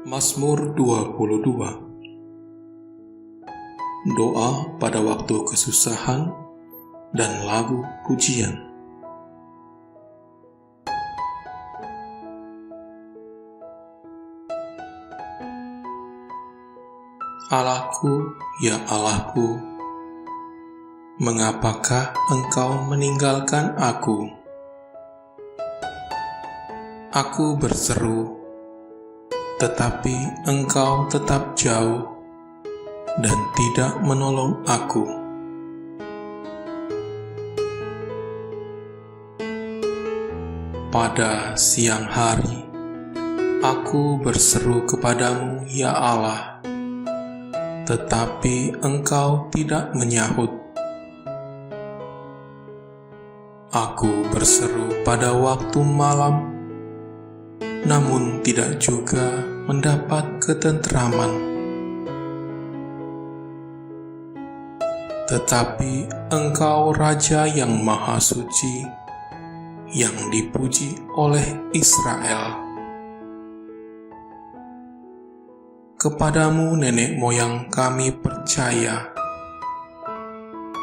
Mazmur 22. Doa pada waktu kesusahan dan lagu pujian. Allahku, ya Allahku, mengapakah Engkau meninggalkan aku? Aku berseru, tetapi Engkau tetap jauh dan tidak menolong aku. Pada siang hari, aku berseru kepadamu, ya Allah, tetapi Engkau tidak menyahut. Aku berseru pada waktu malam, namun tidak juga mendapat ketentraman. Tetapi Engkau Raja yang Maha Suci, yang dipuji oleh Israel. Kepadamu nenek moyang kami percaya.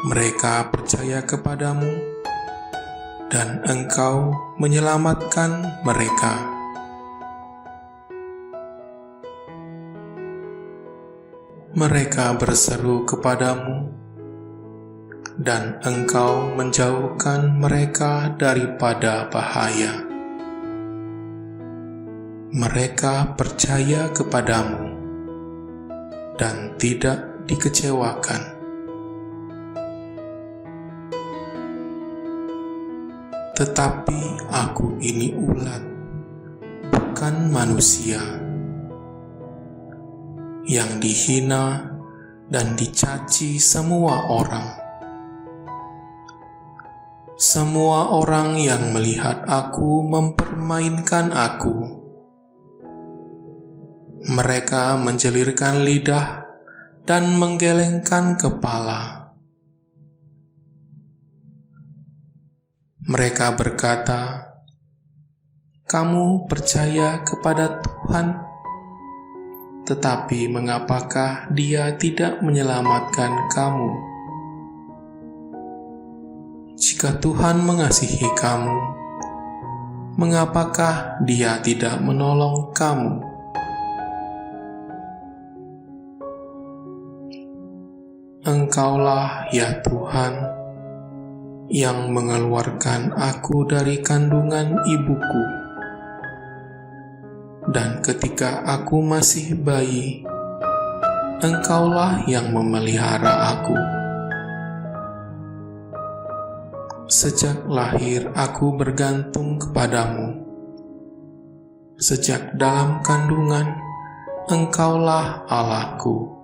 Mereka percaya kepadamu, dan Engkau menyelamatkan mereka. Mereka berseru kepadamu, dan Engkau menjauhkan mereka daripada bahaya. Mereka percaya kepadamu, dan tidak dikecewakan. Tetapi aku ini ulat, bukan manusia, yang dihina dan dicaci semua orang. Semua orang yang melihat aku mempermainkan aku. Mereka menjelirkan lidah dan menggelengkan kepala. Mereka berkata, "Kamu percaya kepada Tuhan, tetapi mengapakah Dia tidak menyelamatkan kamu? Jika Tuhan mengasihi kamu, mengapakah Dia tidak menolong kamu?" Engkaulah, ya Tuhan, yang mengeluarkan aku dari kandungan ibuku. Dan ketika aku masih bayi, Engkaulah yang memelihara aku. Sejak lahir aku bergantung kepadamu. Sejak dalam kandungan, Engkaulah Allahku.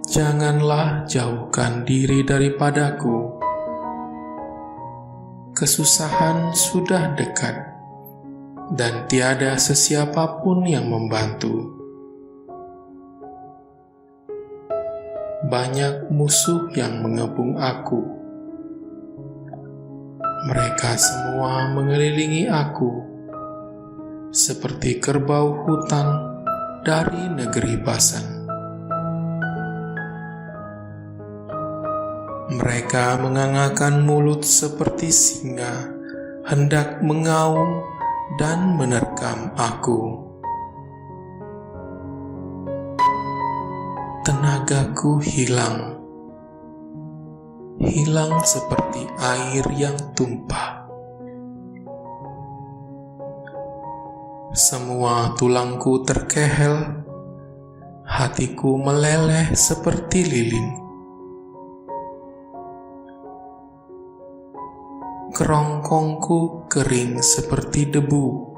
Janganlah jauhkan diri daripadaku. Kesusahan sudah dekat, dan tiada sesiapa pun yang membantu. Banyak musuh yang mengepung aku. Mereka semua mengelilingi aku, seperti kerbau hutan dari negeri Basan. Mereka mengangakan mulut seperti singa, hendak mengaum dan menerkam aku. Tenagaku hilang seperti air yang tumpah. Semua tulangku terkehel, hatiku meleleh seperti lilin. Kerongkongku kering seperti debu,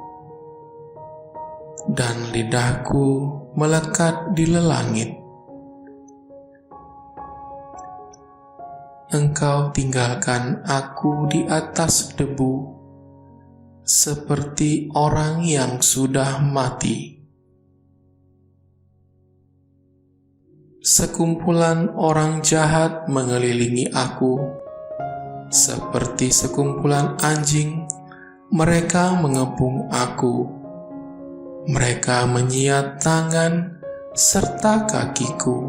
dan lidahku melekat di lelangit. Engkau tinggalkan aku di atas debu, seperti orang yang sudah mati. Sekumpulan orang jahat mengelilingi aku, seperti sekumpulan anjing Mereka mengepung aku, mereka menyiat tangan serta kakiku.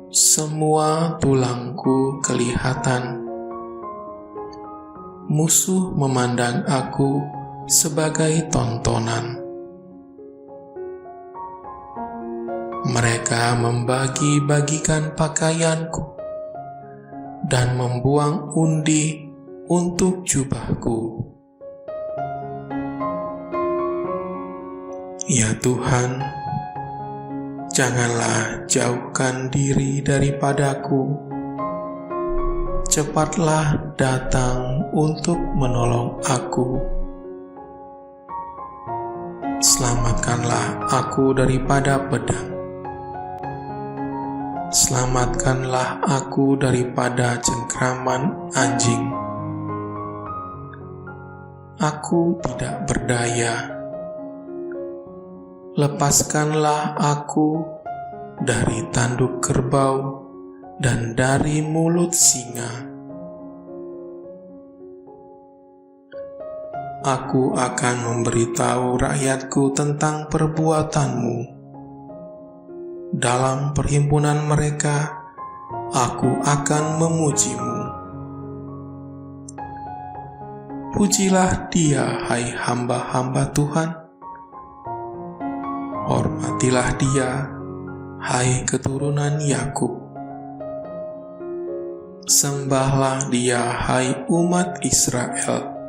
Semua tulangku kelihatan. Musuh memandang aku sebagai tontonan. Mereka membagi-bagikan pakaianku dan membuang undi untuk jubahku. Ya Tuhan, janganlah jauhkan diri daripadaku. Cepatlah datang untuk menolong aku. Selamatkanlah aku daripada pedang. Selamatkanlah aku daripada cengkraman anjing. Aku tidak berdaya. Lepaskanlah aku dari tanduk kerbau dan dari mulut singa. Aku akan memberitahu rakyatku tentang perbuatanmu. Dalam perhimpunan mereka, aku akan memujimu. Pujilah Dia, hai hamba-hamba Tuhan. Hormatilah Dia, hai keturunan Yakub. Sembahlah Dia, hai umat Israel.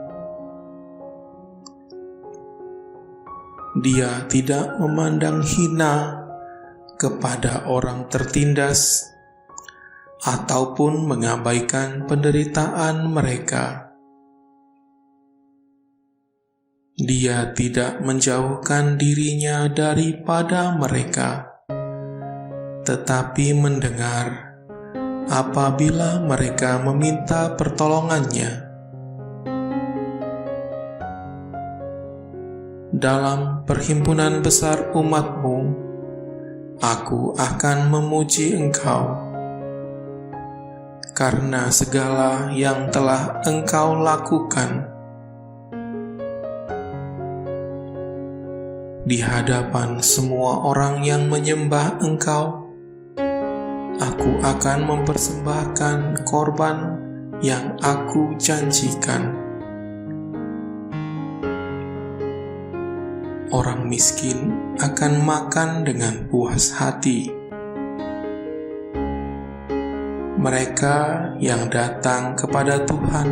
Dia tidak memandang hina kepada orang tertindas ataupun mengabaikan penderitaan mereka. Dia tidak menjauhkan dirinya daripada mereka, tetapi mendengar apabila mereka meminta pertolongannya. Dalam perhimpunan besar umat-Mu, aku akan memuji Engkau, karena segala yang telah Engkau lakukan. Di hadapan semua orang yang menyembah Engkau, aku akan mempersembahkan korban yang aku janjikan. Orang miskin akan makan dengan puas hati. Mereka yang datang kepada Tuhan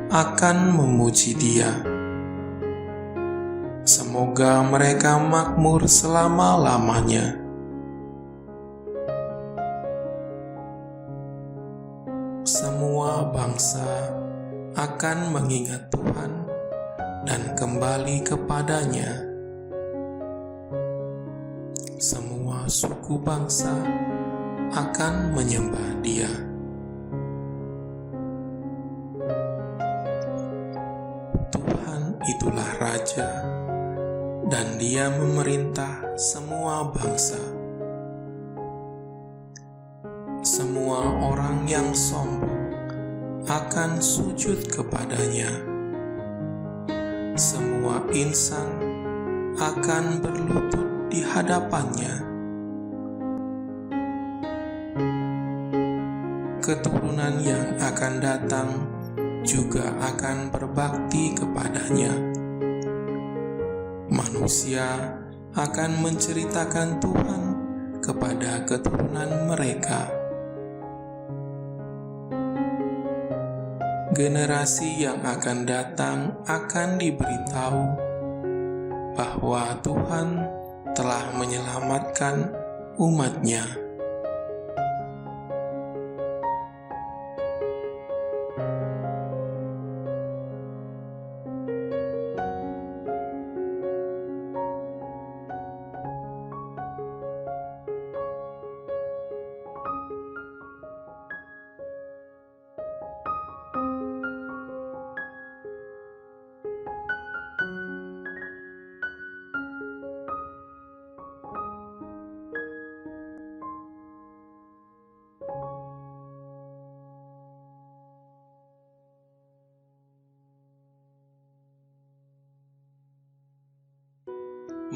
akan memuji Dia. Semoga mereka makmur selama-lamanya. Semua bangsa akan mengingat Tuhan dan kembali kepadanya. Semua suku bangsa akan menyembah Dia. Tuhan itulah Raja, dan Dia memerintah semua bangsa. Semua orang yang sombong akan sujud kepadanya. Semua insan akan berlutut di hadapannya. Keturunan yang akan datang juga akan berbakti kepadanya. Manusia akan menceritakan Tuhan kepada keturunan mereka. Generasi yang akan datang akan diberitahu bahwa Tuhan telah menyelamatkan umat-Nya.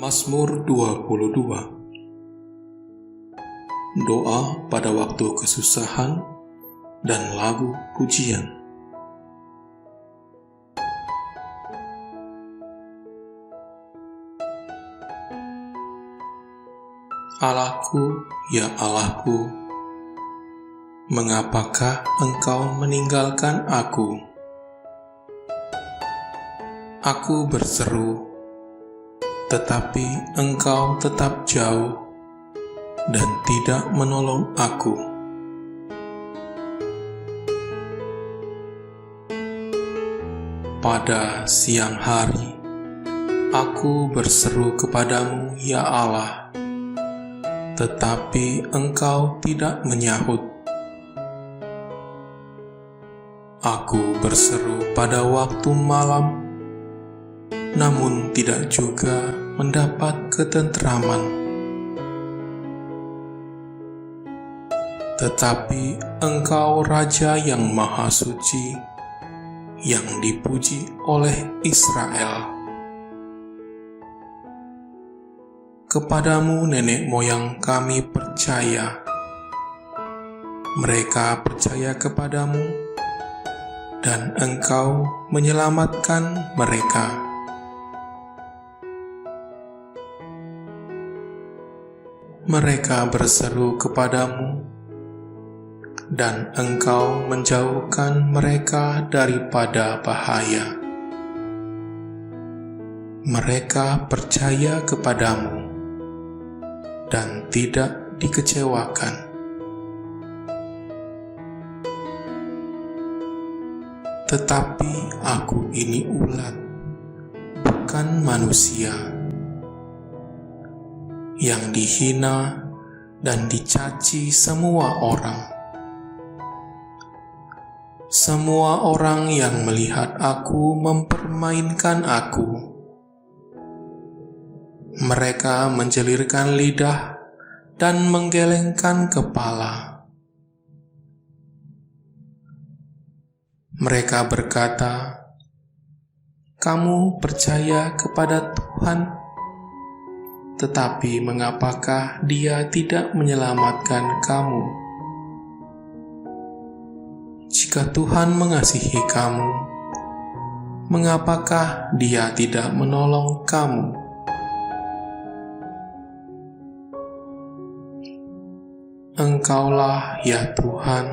Mazmur 22. Doa pada waktu kesusahan dan lagu pujian. Allahku, ya Allahku, mengapakah Engkau meninggalkan aku? Aku berseru, tetapi Engkau tetap jauh dan tidak menolong aku. Pada siang hari, aku berseru kepadamu, ya Allah, tetapi Engkau tidak menyahut. Aku berseru pada waktu malam, namun tidak juga mendapat ketentraman. Tetapi Engkau Raja yang Maha Suci, yang dipuji oleh Israel. Kepadamu nenek moyang kami percaya. Mereka percaya kepadamu, dan Engkau menyelamatkan mereka. Mereka berseru kepadamu, dan Engkau menjauhkan mereka daripada bahaya. Mereka percaya kepadamu dan tidak dikecewakan. Tetapi aku ini ulat, bukan manusia, yang dihina dan dicaci semua orang. Semua orang yang melihat aku mempermainkan aku. Mereka menjelirkan lidah dan menggelengkan kepala. Mereka berkata, "Kamu percaya kepada Tuhan, tetapi mengapakah Dia tidak menyelamatkan kamu? Jika Tuhan mengasihi kamu, mengapakah Dia tidak menolong kamu?" Engkaulah, ya Tuhan,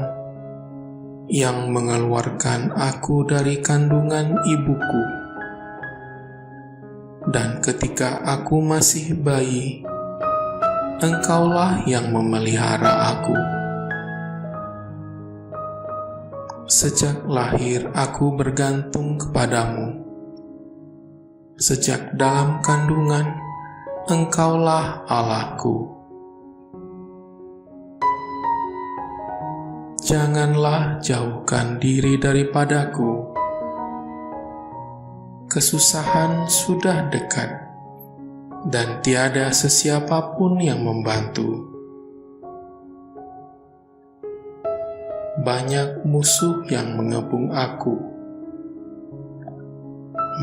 yang mengeluarkan aku dari kandungan ibuku. Dan ketika aku masih bayi, Engkaulah yang memelihara aku. Sejak lahir aku bergantung kepadamu. Sejak dalam kandungan, Engkaulah Allahku. Janganlah jauhkan diri daripadaku. Kesusahan sudah dekat, dan tiada sesiapapun yang membantu. Banyak musuh yang mengepung aku.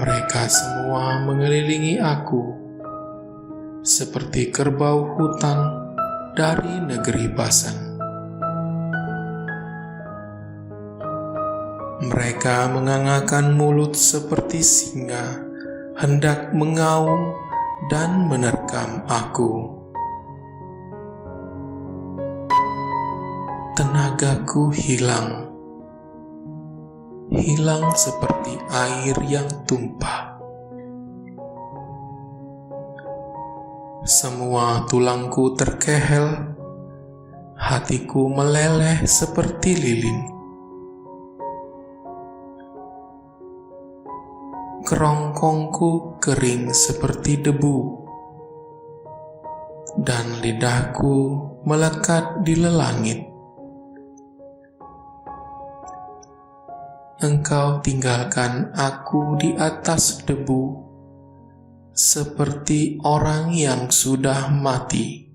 Mereka semua mengelilingi aku, seperti kerbau hutan dari negeri Basan. Mereka mengangakkan mulut seperti singa, hendak mengaum dan menerkam aku. Tenagaku hilang seperti air yang tumpah. Semua tulangku terkehel, hatiku meleleh seperti lilin. Kerongkongku kering seperti debu, dan lidahku melekat di lelangit. Engkau tinggalkan aku di atas debu, seperti orang yang sudah mati.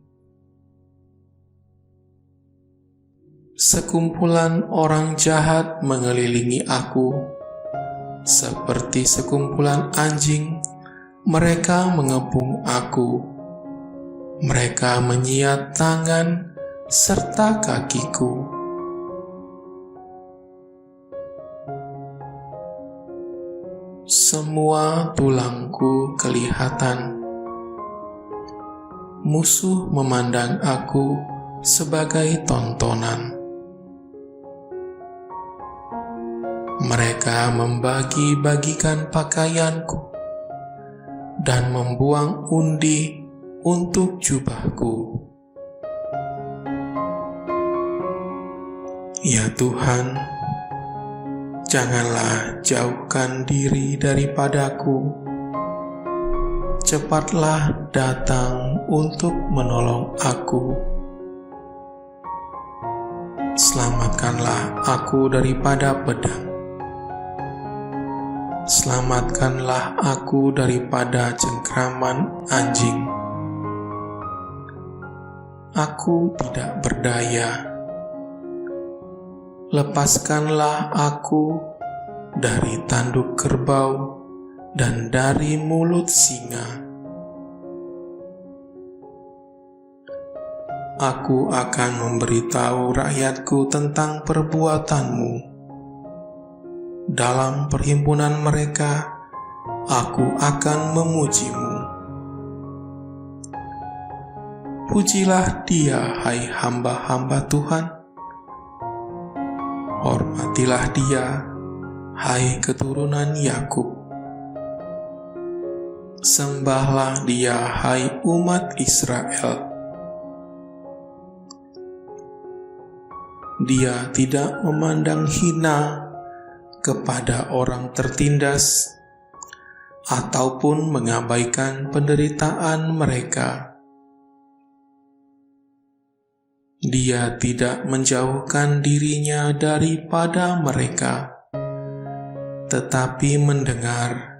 Sekumpulan orang jahat mengelilingi aku, seperti sekumpulan anjing Mereka mengepung aku, mereka menyiat tangan serta kakiku. Semua tulangku kelihatan. Musuh memandang aku sebagai tontonan. Mereka membagi-bagikan pakaianku dan membuang undi untuk jubahku. Ya Tuhan, janganlah jauhkan diri daripadaku. Cepatlah datang untuk menolong aku. Selamatkanlah aku daripada pedang. Selamatkanlah aku daripada cengkraman anjing. Aku tidak berdaya. Lepaskanlah aku dari tanduk kerbau dan dari mulut singa. Aku akan memberitahu rakyatku tentang perbuatanmu. Dalam perhimpunan mereka, aku akan memujimu. Pujilah Dia, hai hamba-hamba Tuhan. Hormatilah Dia, hai keturunan Yakub. Sembahlah Dia, hai umat Israel. Dia tidak memandang hina kepada orang tertindas, ataupun mengabaikan penderitaan mereka. Dia tidak menjauhkan dirinya daripada mereka, tetapi mendengar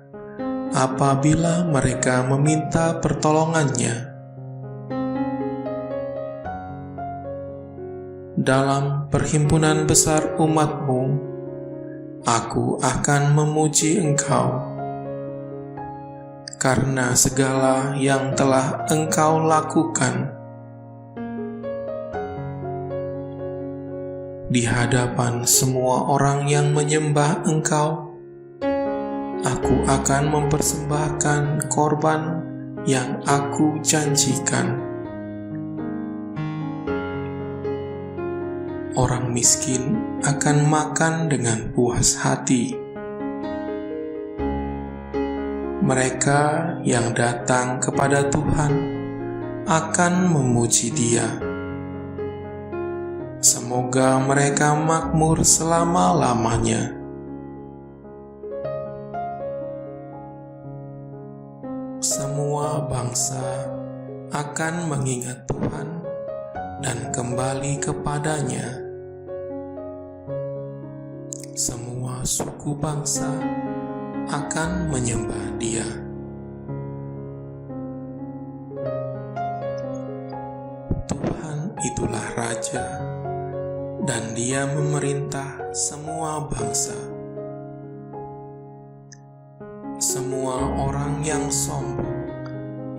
apabila mereka meminta pertolongannya. Dalam perhimpunan besar umat-Mu, aku akan memuji Engkau, karena segala yang telah Engkau lakukan. Di hadapan semua orang yang menyembah Engkau, aku akan mempersembahkan korban yang aku janjikan. Orang miskin akan makan dengan puas hati. Mereka yang datang kepada Tuhan akan memuji Dia. Semoga mereka makmur selama-lamanya. Semua bangsa akan mengingat Tuhan dan kembali kepadanya. Semua suku bangsa akan menyembah Dia. Tuhan itulah Raja, dan Dia memerintah semua bangsa. Semua orang yang sombong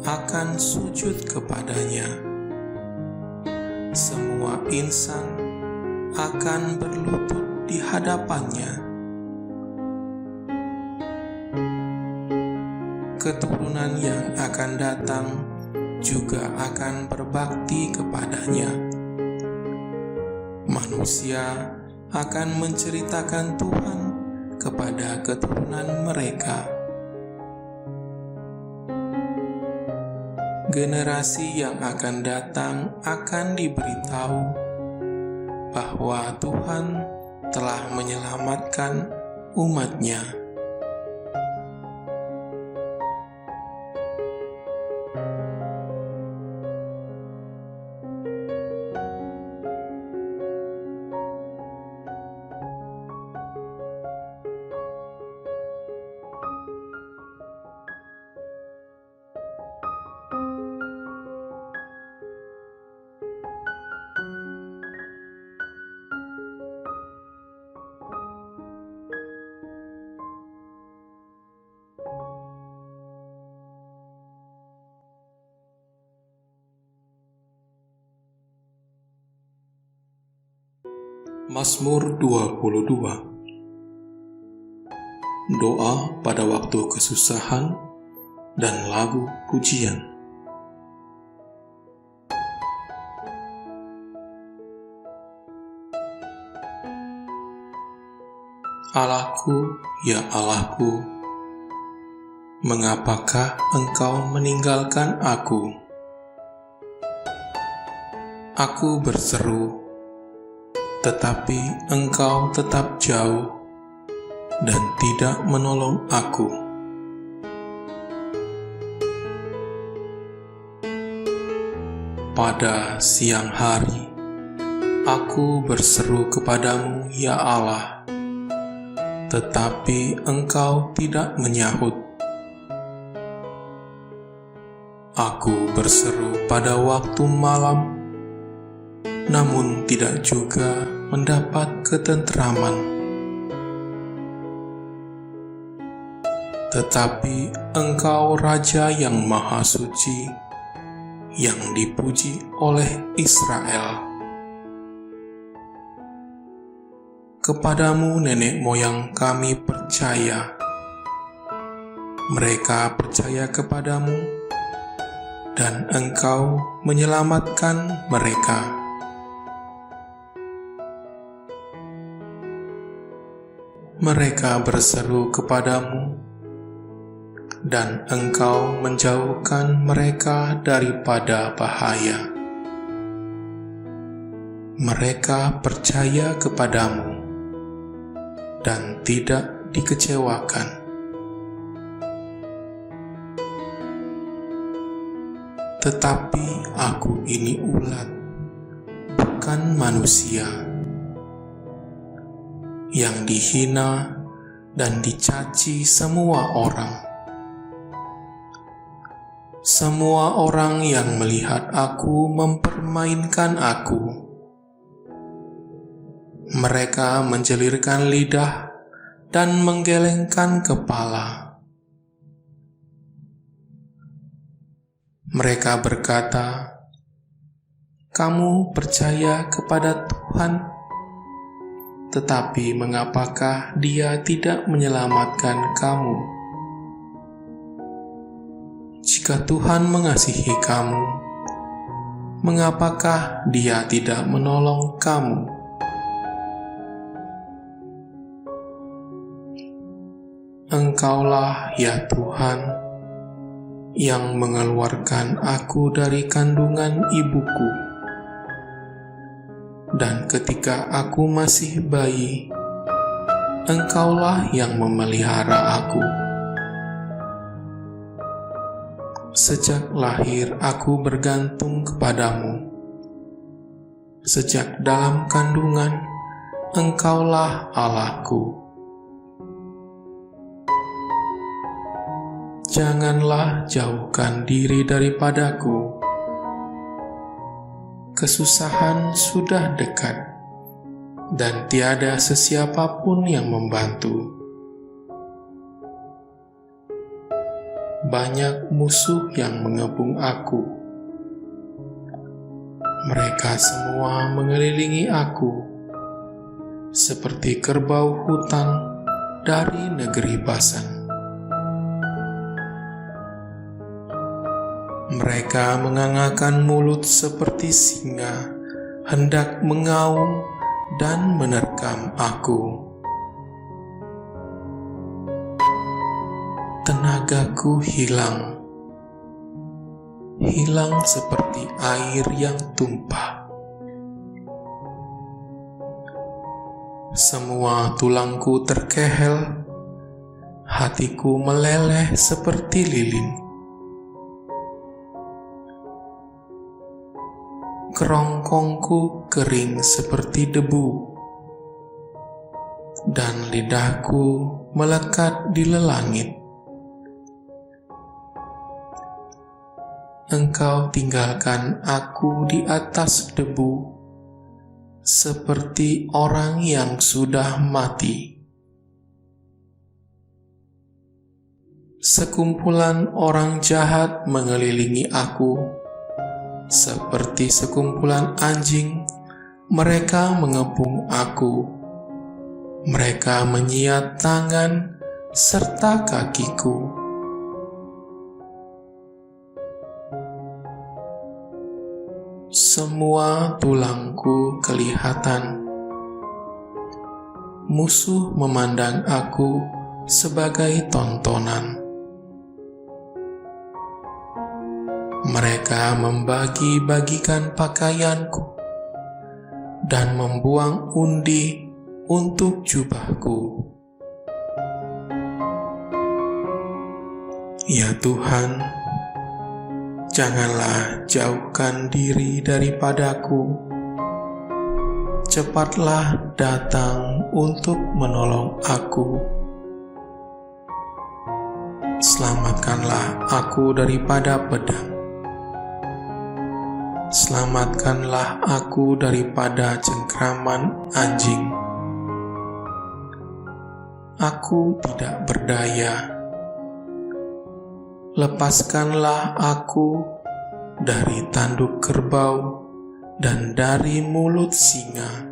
akan sujud kepadanya. Semua insan akan berlutut di hadapannya. Keturunan yang akan datang juga akan berbakti kepadanya. Manusia akan menceritakan Tuhan kepada keturunan mereka. Generasi yang akan datang akan diberitahu bahwa Tuhan telah menyelamatkan umat-Nya. Mazmur 22. Doa pada waktu kesusahan dan lagu pujian. Allahku, ya Allahku, mengapakah Engkau meninggalkan aku? Aku berseru, tetapi Engkau tetap jauh dan tidak menolong aku. Pada siang hari, aku berseru kepadamu, ya Allah, tetapi Engkau tidak menyahut. Aku berseru pada waktu malam, namun tidak juga mendapat ketentraman. Tetapi Engkau Raja yang Maha Suci, yang dipuji oleh Israel. Kepadamu nenek moyang kami percaya. Mereka percaya kepadamu, dan Engkau menyelamatkan mereka. Mereka berseru kepadamu, dan Engkau menjauhkan mereka daripada bahaya. Mereka percaya kepadamu, dan tidak dikecewakan. Tetapi aku ini ulat, bukan manusia, yang dihina dan dicaci semua orang. Semua orang yang melihat aku mempermainkan aku. Mereka menjelirkan lidah dan menggelengkan kepala. Mereka berkata, "Kamu percaya kepada Tuhan? Tetapi mengapakah Dia tidak menyelamatkan kamu? Jika Tuhan mengasihi kamu, mengapakah Dia tidak menolong kamu?" Engkaulah, ya Tuhan, yang mengeluarkan aku dari kandungan ibuku. Dan ketika aku masih bayi, Engkaulah yang memelihara aku. Sejak lahir aku bergantung kepadamu. Sejak dalam kandungan, Engkaulah Allahku. Janganlah jauhkan diri daripadaku. Kesusahan sudah dekat, dan tiada sesiapa pun yang membantu. Banyak musuh yang mengepung aku. Mereka semua mengelilingi aku, seperti kerbau hutan dari negeri Basan. Mereka mengangakkan mulut seperti singa, hendak mengaum dan menerkam aku. Tenagaku hilang seperti air yang tumpah. Semua tulangku terkehel, hatiku meleleh seperti lilin. Kerongkongku kering seperti debu, dan lidahku melekat di lelangit. Engkau tinggalkan aku di atas debu, seperti orang yang sudah mati. Sekumpulan orang jahat mengelilingi aku, seperti sekumpulan anjing Mereka mengepung aku, mereka menyiat tangan serta kakiku. Semua tulangku kelihatan. Musuh memandang aku sebagai tontonan. Mereka membagi-bagikan pakaianku dan membuang undi untuk jubahku. Ya Tuhan, janganlah jauhkan diri daripadaku. Cepatlah datang untuk menolong aku. Selamatkanlah aku daripada pedang. Selamatkanlah aku daripada cengkraman anjing. Aku tidak berdaya. Lepaskanlah aku dari tanduk kerbau dan dari mulut singa.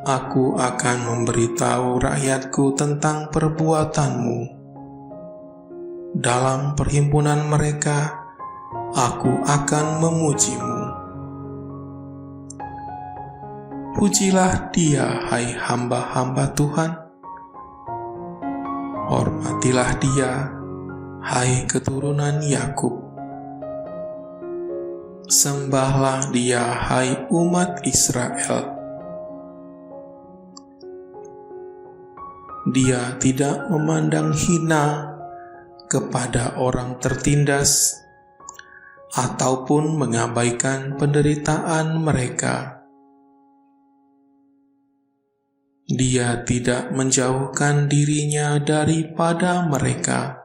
Aku akan memberitahu rakyatku tentang perbuatanmu. Dalam perhimpunan mereka, aku akan memujimu. Pujilah Dia, hai hamba-hamba Tuhan. Hormatilah Dia, hai keturunan Yakub. Sembahlah Dia, hai umat Israel. Dia tidak memandang hina kepada orang tertindas ataupun mengabaikan penderitaan mereka. Dia tidak menjauhkan dirinya daripada mereka,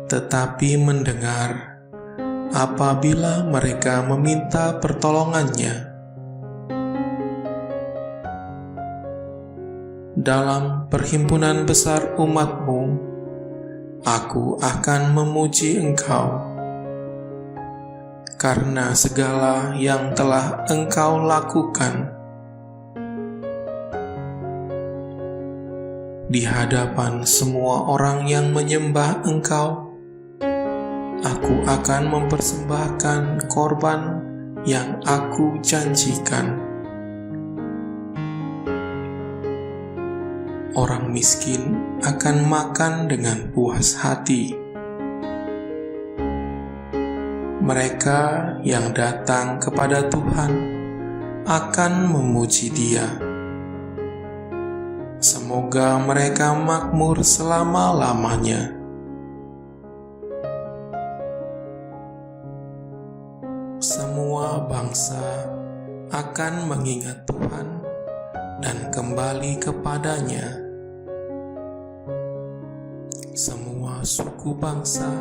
tetapi mendengar apabila mereka meminta pertolongannya. Dalam perhimpunan besar umat-Mu, aku akan memuji Engkau, karena segala yang telah Engkau lakukan. Di hadapan semua orang yang menyembah Engkau, aku akan mempersembahkan korban yang aku janjikan. Orang miskin akan makan dengan puas hati. Mereka yang datang kepada Tuhan akan memuji Dia. Semoga mereka makmur selama-lamanya. Semua bangsa akan mengingat Tuhan dan kembali kepadanya. Semua suku bangsa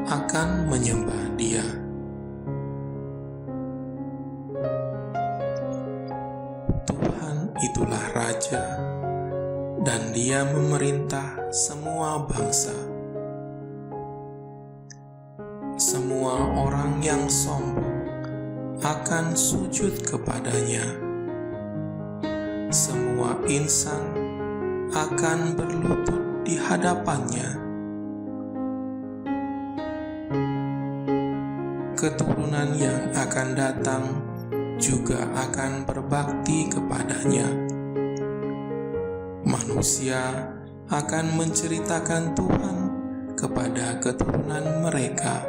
akan menyembah Dia. Tuhan itulah Raja, dan Dia memerintah semua bangsa. Semua orang yang sombong akan sujud kepadanya. Semua insan akan berlutut di hadapannya. Keturunan yang akan datang juga akan berbakti kepadanya. Manusia akan menceritakan Tuhan kepada keturunan mereka.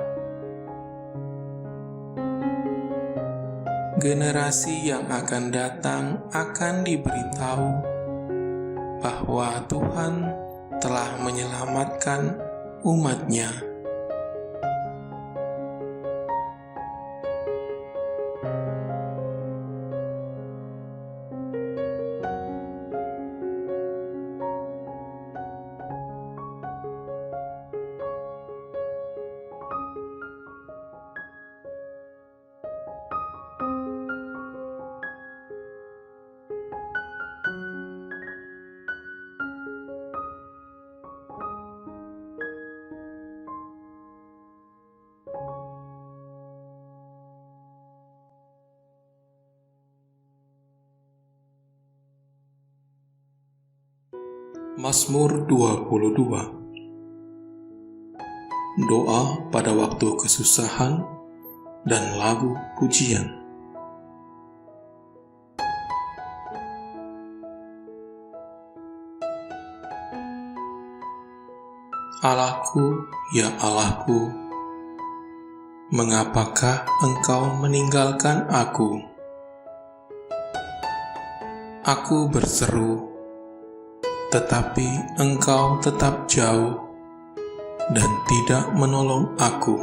Generasi yang akan datang akan diberitahu bahwa Tuhan telah menyelamatkan umat-Nya. Mazmur 22. Doa pada waktu kesusahan dan lagu pujian. Allahku, ya Allahku, mengapakah Engkau meninggalkan aku? Aku berseru, tetapi Engkau tetap jauh dan tidak menolong aku.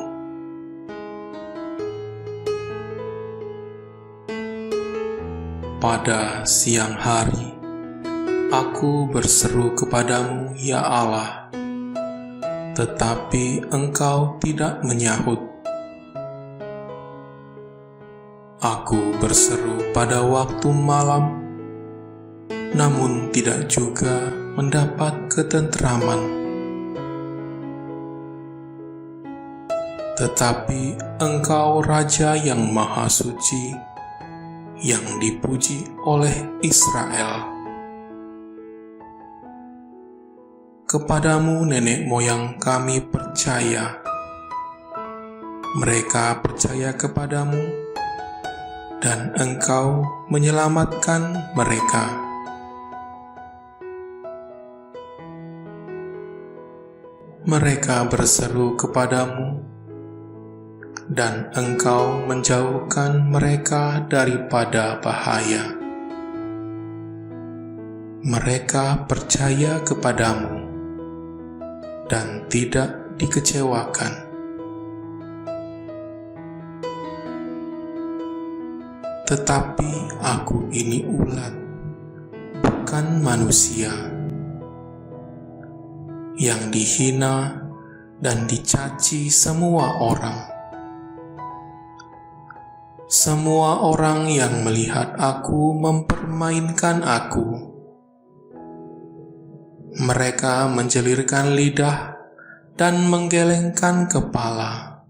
Pada siang hari, aku berseru kepadamu, ya Allah, tetapi Engkau tidak menyahut. Aku berseru pada waktu malam, namun tidak juga mendapat ketentraman. Tetapi Engkau Raja yang Maha Suci, yang dipuji oleh Israel. Kepadamu nenek moyang kami percaya. Mereka percaya kepadamu, dan Engkau menyelamatkan mereka. Mereka berseru kepadamu, dan Engkau menjauhkan mereka daripada bahaya. Mereka percaya kepadamu dan tidak dikecewakan. Tetapi aku ini ulat, bukan manusia, yang dihina dan dicaci semua orang. Semua orang yang melihat aku mempermainkan aku. Mereka menjelirkan lidah dan menggelengkan kepala.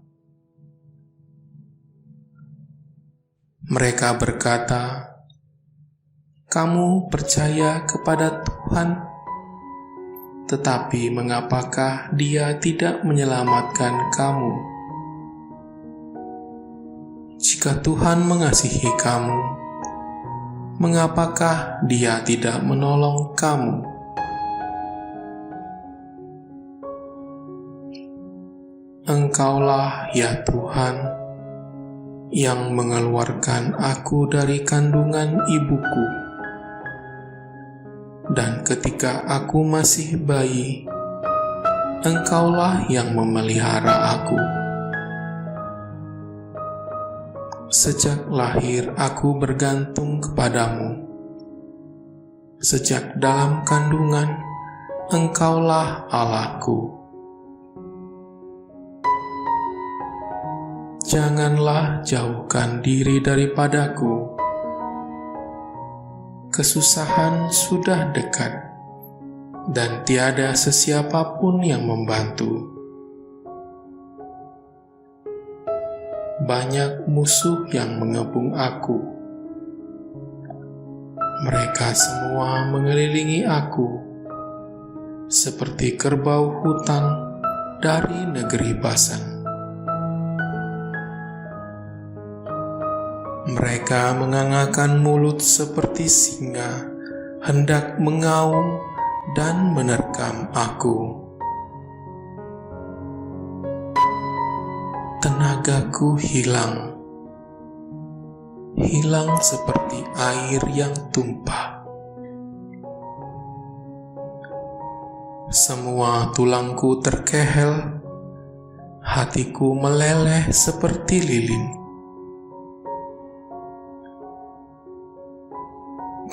Mereka berkata, "Kamu percaya kepada Tuhan, tetapi mengapakah Dia tidak menyelamatkan kamu? Jika Tuhan mengasihi kamu, mengapakah Dia tidak menolong kamu?" Engkaulah, ya Tuhan, yang mengeluarkan aku dari kandungan ibuku. Dan ketika aku masih bayi, Engkaulah yang memelihara aku. Sejak lahir aku bergantung kepadamu. Sejak dalam kandungan, Engkaulah Allahku. Janganlah jauhkan diri daripadaku. Kesusahan sudah dekat, dan tiada sesiapa pun yang membantu. Banyak musuh yang mengepung aku. Mereka semua mengelilingi aku, seperti kerbau hutan dari negeri Basan. Mereka mengangakan mulut seperti singa, hendak mengaum dan menerkam aku. Tenagaku hilang seperti air yang tumpah. Semua tulangku terkehel, hatiku meleleh seperti lilin.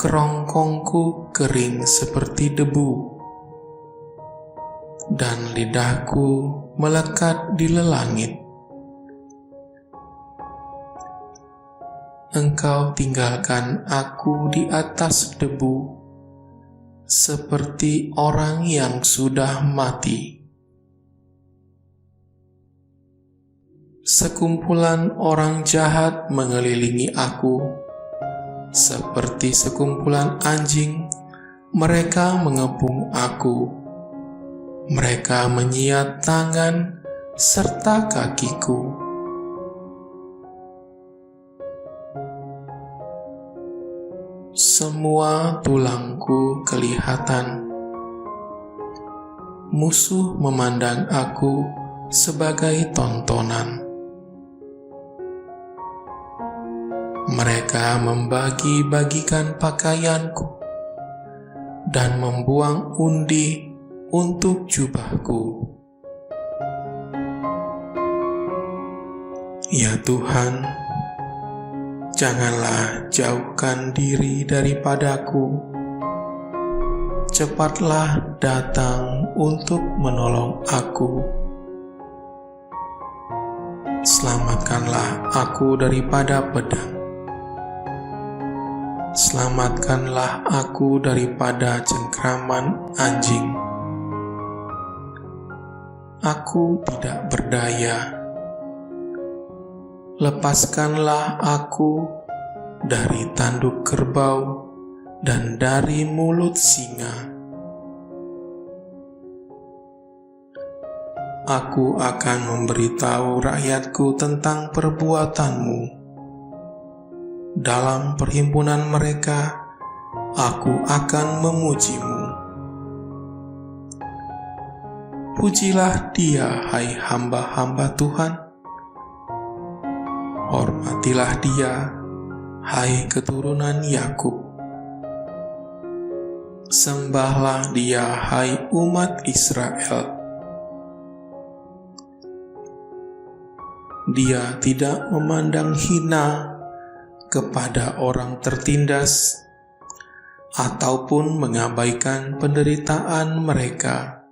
Kerongkongku kering seperti debu, dan lidahku melekat di lelangit. Engkau tinggalkan aku di atas debu, seperti orang yang sudah mati. Sekumpulan orang jahat mengelilingi aku, seperti sekumpulan anjing Mereka mengepung aku, mereka menyiat tangan serta kakiku. Semua tulangku kelihatan. Musuh memandang aku sebagai tontonan. Mereka membagi-bagikan pakaianku dan membuang undi untuk jubahku. Ya Tuhan, janganlah jauhkan diri daripadaku. Cepatlah datang untuk menolong aku. Selamatkanlah aku daripada pedang. Selamatkanlah aku daripada cengkraman anjing. Aku tidak berdaya. Lepaskanlah aku dari tanduk kerbau dan dari mulut singa. Aku akan memberitahu rakyatku tentang perbuatanmu. Dalam perhimpunan mereka, aku akan memujimu. Pujilah Dia, hai hamba-hamba Tuhan. Hormatilah Dia, hai keturunan Yakub. Sembahlah Dia, hai umat Israel. Dia tidak memandang hina kepada orang tertindas ataupun mengabaikan penderitaan mereka.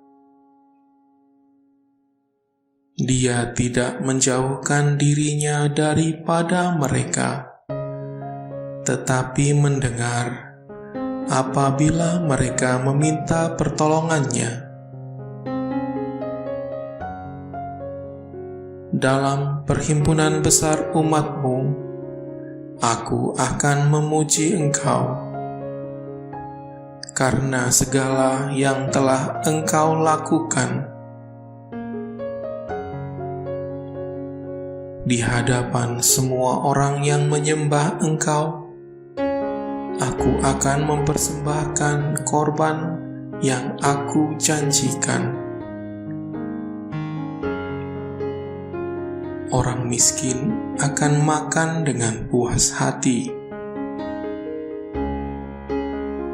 Dia tidak menjauhkan dirinya daripada mereka, tetapi mendengar apabila mereka meminta pertolongannya. Dalam perhimpunan besar umat-Mu, aku akan memuji Engkau, karena segala yang telah Engkau lakukan. Di hadapan semua orang yang menyembah Engkau, aku akan mempersembahkan korban yang aku janjikan. Orang miskin akan makan dengan puas hati.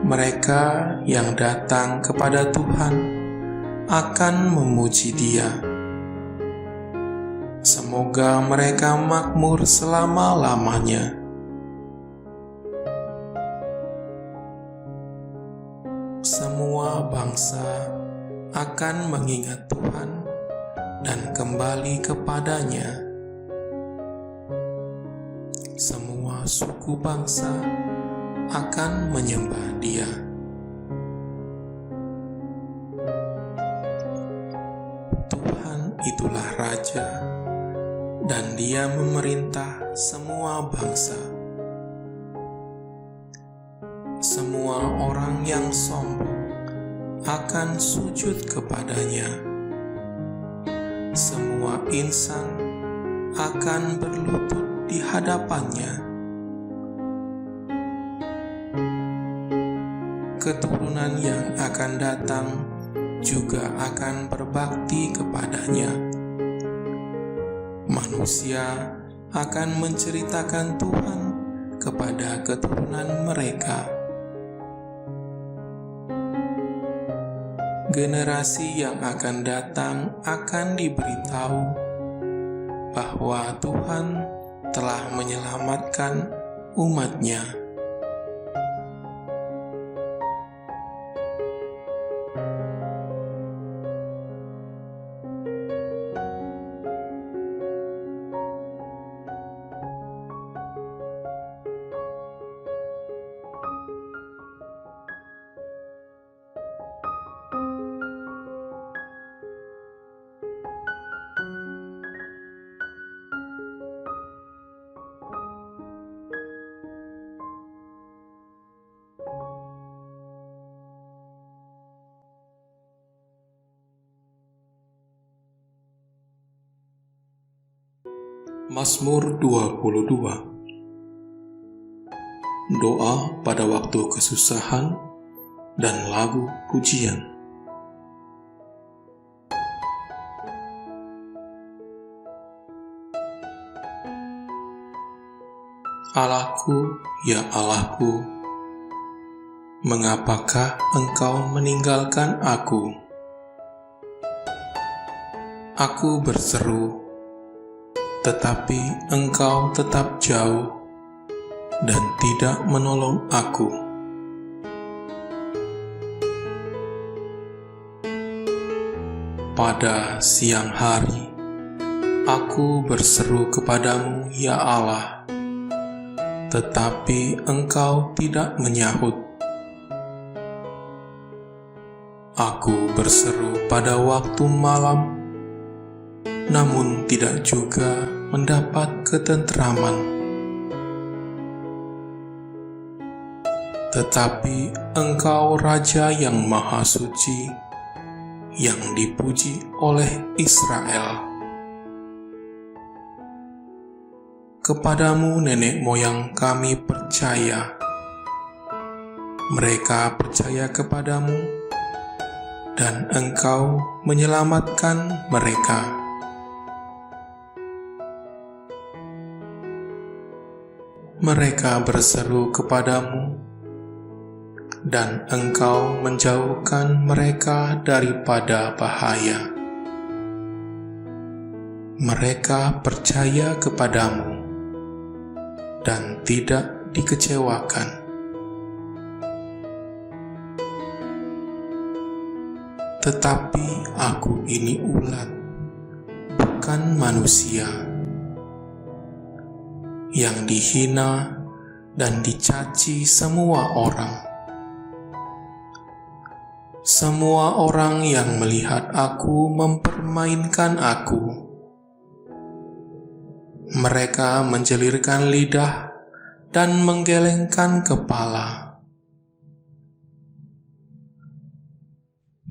Mereka yang datang kepada Tuhan akan memuji Dia. Semoga mereka makmur selama-lamanya. Semua bangsa akan mengingat Tuhan dan kembali kepadanya. Semua suku bangsa akan menyembah Dia. Tuhan itulah Raja, dan Dia memerintah semua bangsa. Semua orang yang sombong akan sujud kepadanya. Semua insan akan berlutut di hadapannya. Keturunan yang akan datang juga akan berbakti kepadanya. Manusia akan menceritakan Tuhan kepada keturunan mereka. Generasi yang akan datang akan diberitahu bahwa Tuhan telah menyelamatkan umat-Nya. Mazmur 22. Doa pada waktu kesusahan dan lagu pujian. Allahku, ya Allahku, mengapakah Engkau meninggalkan aku? Aku berseru, tetapi Engkau tetap jauh dan tidak menolong aku. Pada siang hari, aku berseru kepadamu, ya Allah, tetapi Engkau tidak menyahut. Aku berseru pada waktu malam, namun tidak juga mendapat ketentraman. Tetapi Engkau Raja yang Maha Suci, yang dipuji oleh Israel. Kepadamu nenek moyang kami percaya. Mereka percaya kepadamu, dan Engkau menyelamatkan mereka. Mereka berseru kepadamu, dan Engkau menjauhkan mereka daripada bahaya. Mereka percaya kepadamu dan tidak dikecewakan. Tetapi aku ini ulat, bukan manusia, yang dihina dan dicaci semua orang. Semua orang yang melihat aku mempermainkan aku. Mereka menjelirkan lidah dan menggelengkan kepala.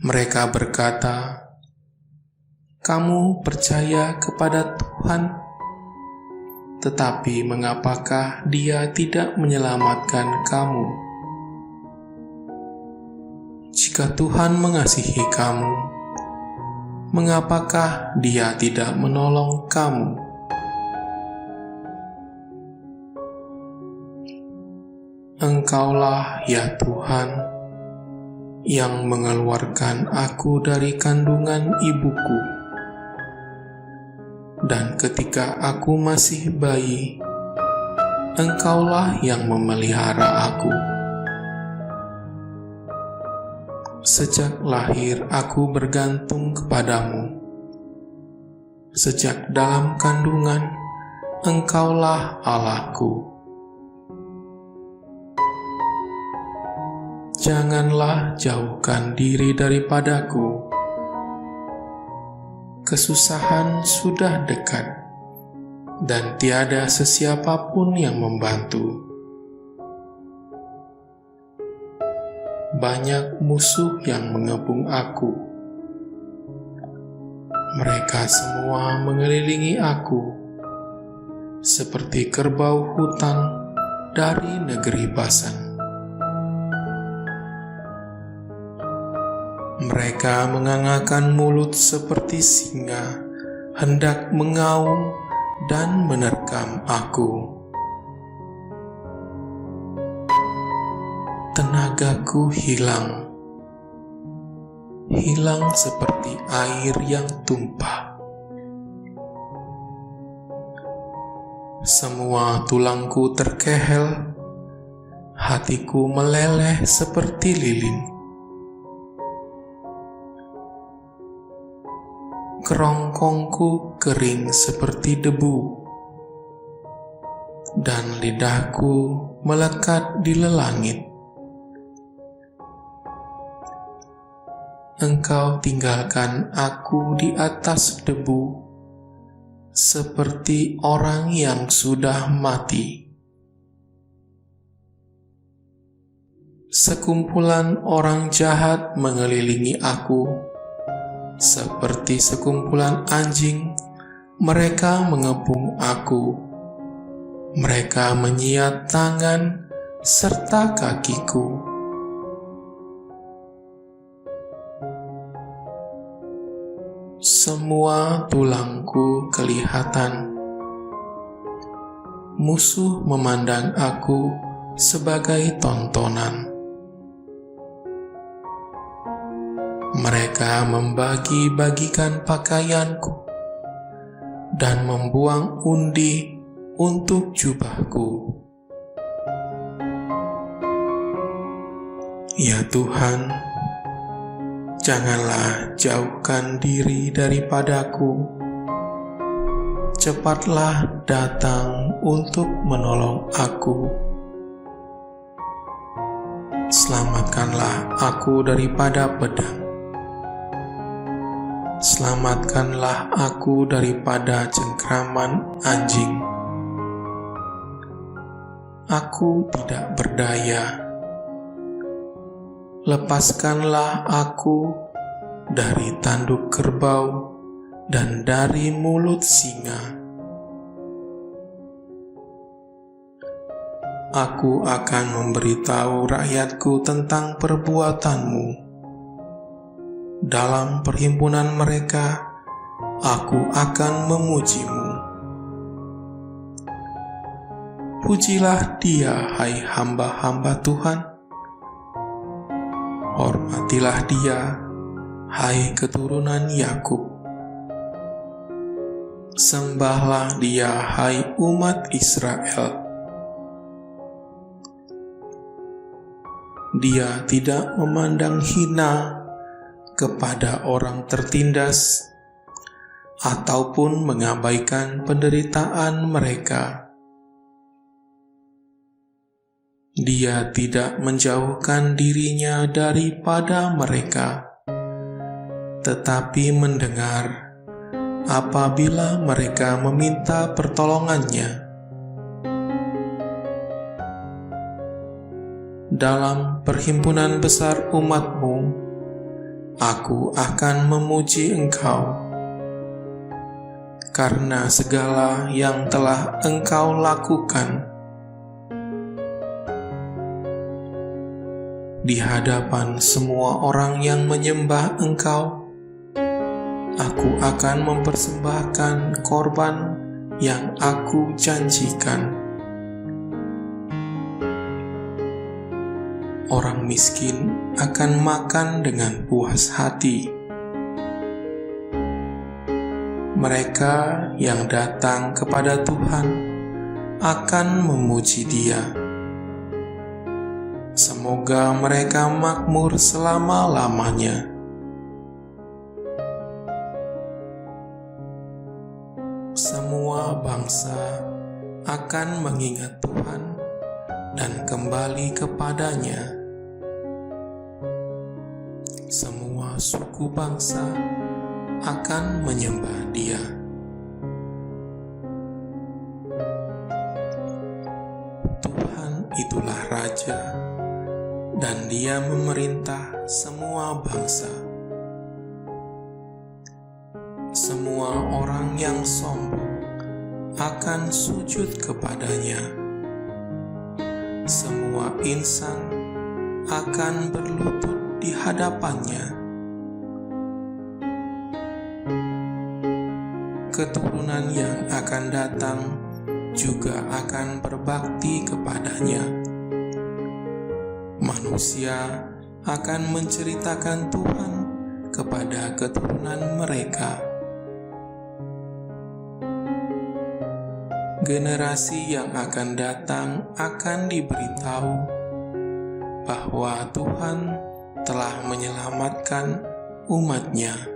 Mereka berkata, "Kamu percaya kepada Tuhan, tetapi mengapakah Dia tidak menyelamatkan kamu? Jika Tuhan mengasihi kamu, mengapakah Dia tidak menolong kamu?" Engkaulah, ya Tuhan, yang mengeluarkan aku dari kandungan ibuku. Dan ketika aku masih bayi, Engkaulah yang memelihara aku. Sejak lahir aku bergantung kepadamu. Sejak dalam kandungan, Engkaulah Allahku. Janganlah jauhkan diri daripadaku. Kesusahan sudah dekat, dan tiada sesiapapun yang membantu. Banyak musuh yang mengepung aku. Mereka semua mengelilingi aku, seperti kerbau hutan dari negeri Basan. Mereka mengangakkan mulut seperti singa, hendak mengaum dan menerkam aku. Tenagaku hilang seperti air yang tumpah. Semua tulangku terkehel, hatiku meleleh seperti lilin. Kerongkongku kering seperti debu, dan lidahku melekat di lelangit. Engkau tinggalkan aku di atas debu, seperti orang yang sudah mati. Sekumpulan orang jahat mengelilingi aku, seperti sekumpulan anjing Mereka mengepung aku, mereka menyiat tangan serta kakiku. Semua tulangku kelihatan. Musuh memandang aku sebagai tontonan. Mereka membagi-bagikan pakaianku dan membuang undi untuk jubahku. Ya Tuhan, janganlah jauhkan diri daripadaku. Cepatlah datang untuk menolong aku. Selamatkanlah aku daripada pedang. Selamatkanlah aku daripada cengkraman anjing. Aku tidak berdaya. Lepaskanlah aku dari tanduk kerbau dan dari mulut singa. Aku akan memberitahu rakyatku tentang perbuatanmu. Dalam perhimpunan mereka, aku akan memujimu. Pujilah Dia, hai hamba-hamba Tuhan. Hormatilah Dia, hai keturunan Yakub. Sembahlah Dia, hai umat Israel. Dia tidak memandang hina kepada orang tertindas, ataupun mengabaikan penderitaan mereka. Dia tidak menjauhkan dirinya daripada mereka, tetapi mendengar apabila mereka meminta pertolongannya. Dalam perhimpunan besar umat-Mu, aku akan memuji Engkau, karena segala yang telah Engkau lakukan. Di hadapan semua orang yang menyembah Engkau, aku akan mempersembahkan korban yang aku janjikan. Orang miskin akan makan dengan puas hati. Mereka yang datang kepada Tuhan akan memuji Dia. Semoga mereka makmur selama-lamanya. Semua bangsa akan mengingat Tuhan dan kembali kepadanya. Semua suku bangsa akan menyembah Dia. Tuhan itulah Raja, dan Dia memerintah semua bangsa. Semua orang yang sombong akan sujud kepadanya. Semua insan akan berlutut di hadapannya. Keturunan yang akan datang juga akan berbakti kepadanya. Manusia akan menceritakan Tuhan kepada keturunan mereka. Generasi yang akan datang akan diberitahu bahwa Tuhan telah menyelamatkan umat-Nya.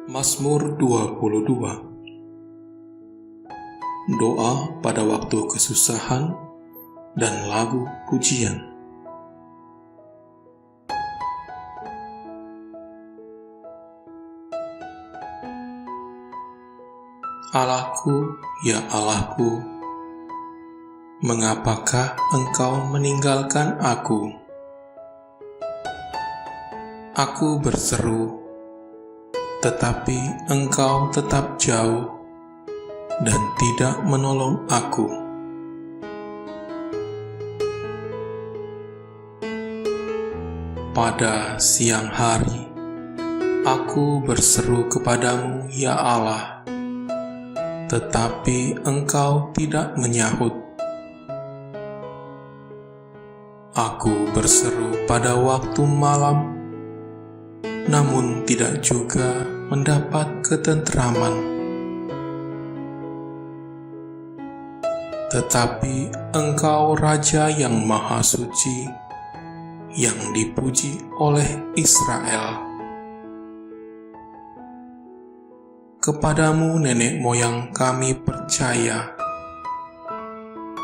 Mazmur 22. Doa pada waktu kesusahan dan lagu pujian. Allahku, ya Allahku, mengapakah Engkau meninggalkan aku? Aku berseru, tetapi Engkau tetap jauh dan tidak menolong aku. Pada siang hari, aku berseru kepadamu, ya Allah, tetapi Engkau tidak menyahut. Aku berseru pada waktu malam, namun tidak juga mendapat ketentraman. Tetapi Engkau Raja yang Maha Suci, yang dipuji oleh Israel. Kepadamu nenek moyang kami percaya.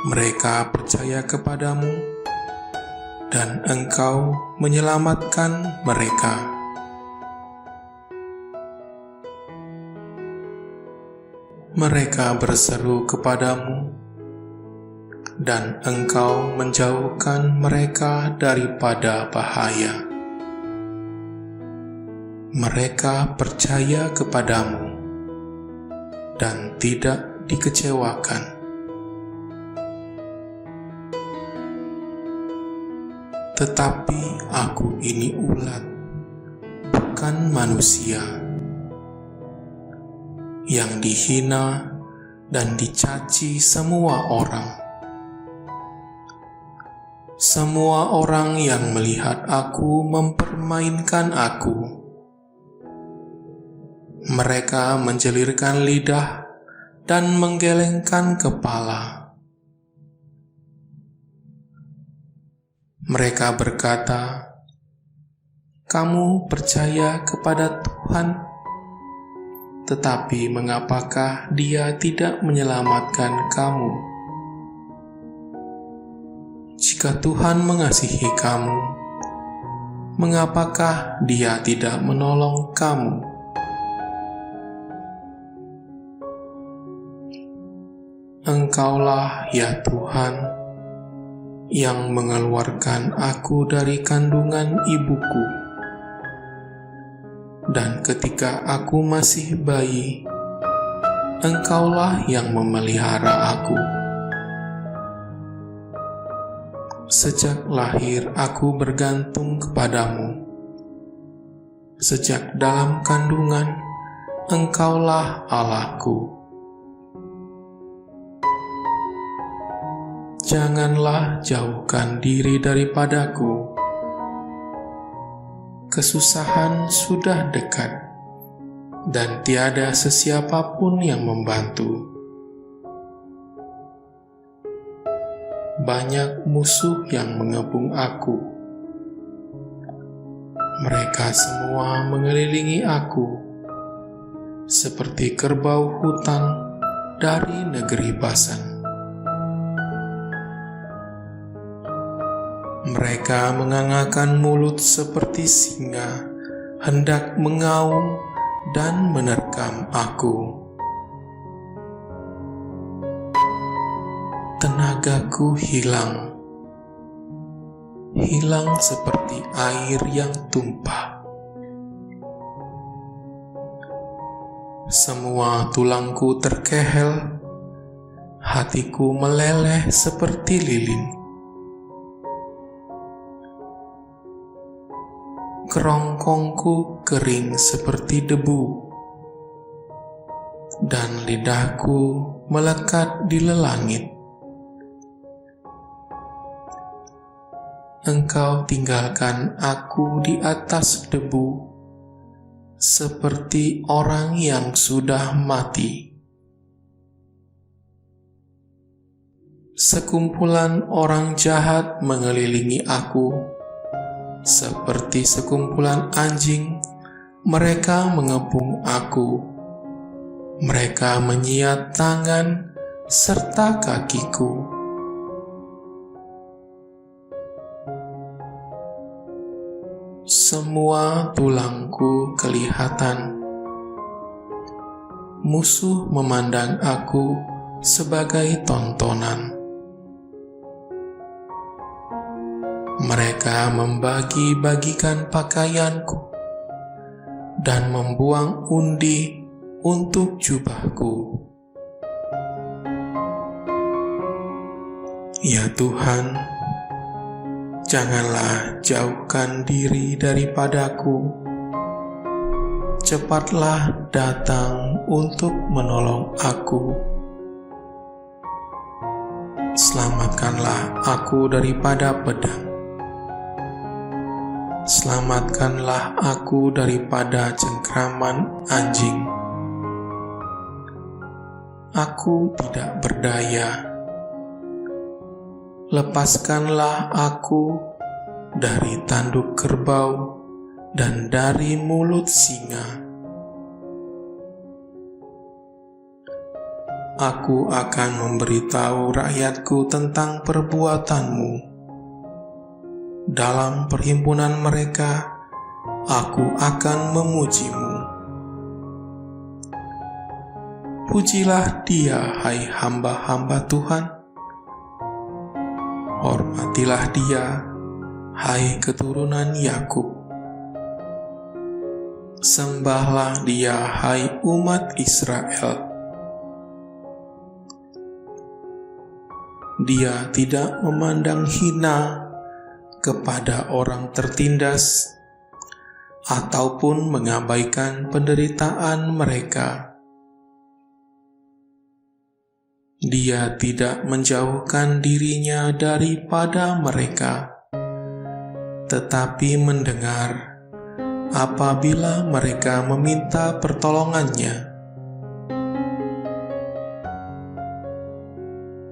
Mereka percaya kepadamu, dan Engkau menyelamatkan mereka. Mereka berseru kepadamu, dan Engkau menjauhkan mereka daripada bahaya. Mereka percaya kepadamu, dan tidak dikecewakan. Tetapi aku ini ulat, bukan manusia, yang dihina dan dicaci semua orang. Semua orang yang melihat aku mempermainkan aku. Mereka menjelirkan lidah dan menggelengkan kepala. Mereka berkata, "Kamu percaya kepada Tuhan, tetapi mengapakah Dia tidak menyelamatkan kamu? Jika Tuhan mengasihi kamu, mengapakah Dia tidak menolong kamu?" Engkaulah, ya Tuhan, yang mengeluarkan aku dari kandungan ibuku. Dan ketika aku masih bayi, Engkaulah yang memelihara aku. Sejak lahir aku bergantung kepadamu. Sejak dalam kandungan, Engkaulah Allahku. Janganlah jauhkan diri daripadaku. Kesusahan sudah dekat, dan tiada sesiapa pun yang membantu. Banyak musuh yang mengepung aku. Mereka semua mengelilingi aku, seperti kerbau hutan dari negeri Basan. Mereka mengangakkan mulut seperti singa, hendak mengaum dan menerkam aku. Tenagaku hilang seperti air yang tumpah. Semua tulangku terkehel, hatiku meleleh seperti lilin. Kerongkongku kering seperti debu, dan lidahku melekat di lelangit. Engkau tinggalkan aku di atas debu, seperti orang yang sudah mati. Sekumpulan orang jahat mengelilingi aku, seperti sekumpulan anjing Mereka mengepung aku, mereka menyiat tangan serta kakiku. Semua tulangku kelihatan. Musuh memandang aku sebagai tontonan. Mereka membagi-bagikan pakaianku dan membuang undi untuk jubahku. Ya Tuhan, janganlah jauhkan diri daripadaku. Cepatlah datang untuk menolong aku. Selamatkanlah aku daripada pedang. Selamatkanlah aku daripada cengkraman anjing. Aku tidak berdaya. Lepaskanlah aku dari tanduk kerbau dan dari mulut singa. Aku akan memberitahu rakyatku tentang perbuatanmu. Dalam perhimpunan mereka, aku akan memujimu. Pujilah Dia, hai hamba-hamba Tuhan. Hormatilah Dia, hai keturunan Yakub. Sembahlah Dia, hai umat Israel. Dia tidak memandang hina kepada orang tertindas ataupun mengabaikan penderitaan mereka. Dia tidak menjauhkan dirinya daripada mereka, tetapi mendengar apabila mereka meminta pertolongannya.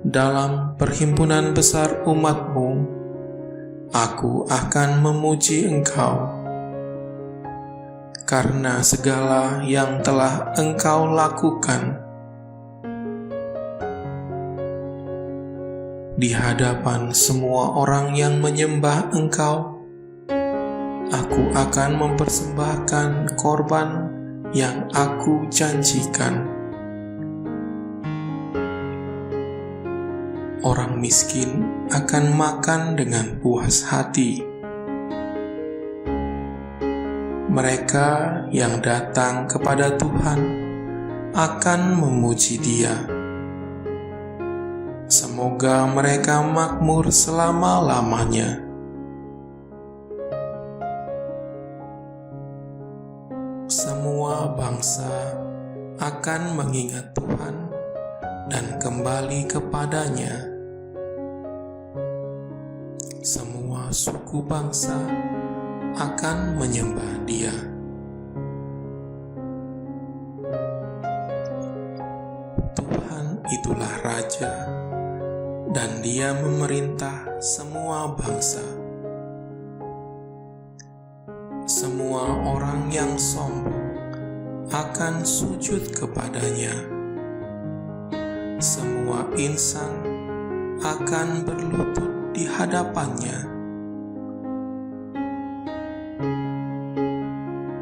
Dalam perhimpunan besar umat-Mu, aku akan memuji Engkau, karena segala yang telah Engkau lakukan. Di hadapan semua orang yang menyembah Engkau, aku akan mempersembahkan korban yang aku janjikan. Orang miskin akan makan dengan puas hati. Mereka yang datang kepada Tuhan akan memuji Dia. Semoga mereka makmur selama-lamanya. Semua bangsa akan mengingat Tuhan dan kembali kepadanya. Semua suku bangsa akan menyembah Dia. Tuhan itulah Raja, dan Dia memerintah semua bangsa. Semua orang yang sombong akan sujud kepadanya. Semua insan akan berlutut di hadapannya.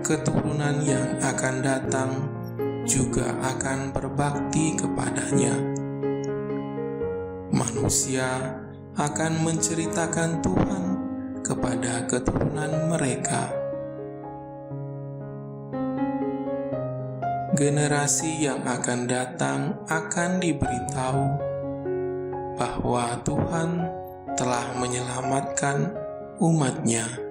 Keturunan yang akan datang juga akan berbakti kepadanya. Manusia akan menceritakan Tuhan kepada keturunan mereka. Generasi yang akan datang akan diberitahu bahwa Tuhan telah menyelamatkan umat-Nya.